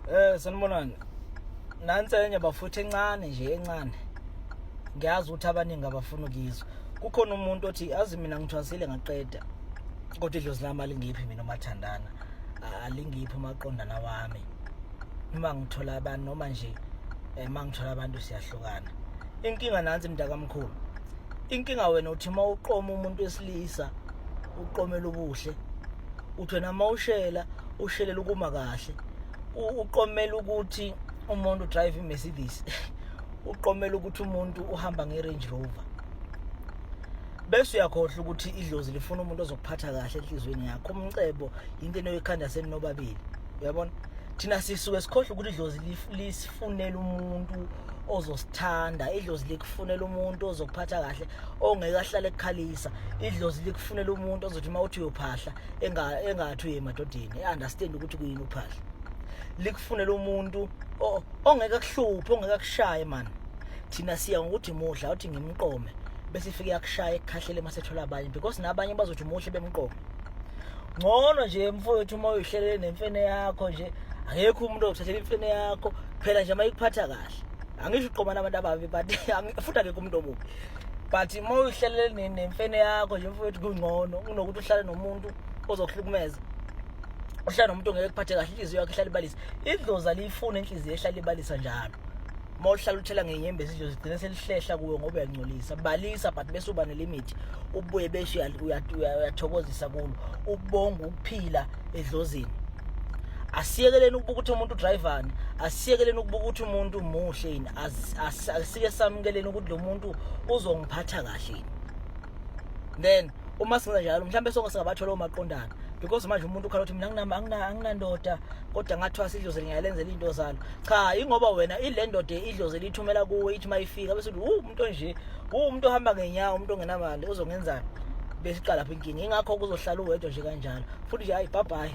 Sanibonani. Nansi enye bafuthe encane nje encane. Ngiyazi ukuthi abaningi abafuna ukizwa. Kukhona umuntu othi azi mina ngithwasile ngaqeda. Kodwa idlozi lami alingiphi mina umathandana. Alingiphi umaqondana wami. Uma ngithola abantu noma nje mangithola abantu siyahlukana. Inkinga nansi mntakamkhulu. Inkinga wena uthi mawuqoma umuntu wesilisa uqomela ubuhle. Uthi wena mawushela ushelela ukuma kahle. Uqomela ukuthi umuntu drive iMercedes. Uqomela ukuthi umuntu uhamba ngeRange Rover. Bese uyakhohlwa ukuthi idlozi lifuna umuntu ozokuphatha kahle enhlizweni yakho. Umcebo into enoyikhanda seninobabili. Uyabona? Thina sisuke sikhohlwa ukuthi idlozi lisifunela umuntu ozosithanda. Idlozi likufunela umuntu ozokuphatha kahle ongeke ahlale ekukhalisa. Idlozi likufunela umuntu ozothi mawuthi uyophahla engathi uye emadodeni. Understand ukuthi kuyini uphahla. Likufunela umuntu ongeke akuhluphe ongeke akushaye man. Thina siya ngokuthi muhla uthi ngimqome bese ifike yakushaya ekukhahlele masethola abanye because nabanye bazothi muhle bemqome. Ngcono nje mfowethu uma uyihlelele nemfene yakho nje akekho umuntu ozothathela imfene yakho phela nje mayikuphatha kahle. Angisho uqoma nabantu ababi but futhi akekho umuntu omubi. But uma uyihlelele nemfene yakho nje mfowethu kungcono kunokuthi uhlale nomuntu ozokuhlukumeza. Uhlala nomuntu ongeke kuphathe kahle inhliziyo yakhe ihlala ibalisa. Idlozi alifuna inhliziyo ehlala ibalisa njalo. Mawuhlala uthela ngenyembe idlozi igcina selihlehla kuwe ngoba uyangcolisa. Balisa but bese uba nelimit. Ubuye bese uyathokozisa kulo. Ukubonga ukuphila edlozini. Asiyekeleni ukubuka ukuthi umuntu drivani, asiyekeleni ukubuka ukuthi umuntu muhle yini, asike samukeleni ukuthi lo muntu uzongiphatha kahle. Then uma singenza njalo mhlambe sonke singabathola omaqondana because manje umuntu ukhala uthi mina anginandoda kodwa ngathwasa idlozi ngiyalenzela into zalo. Cha, ingoba wena ile ndoda idlozi lithumela kuwe ithi mayifika bese uthi umuntu nje umuntu ohamba ngenyawo umuntu ongenamali uzongenzani bese iqala lapha inkinga. Ingakho kuzohlala uwedwa nje kanjalo futhi nje hayi bye bye.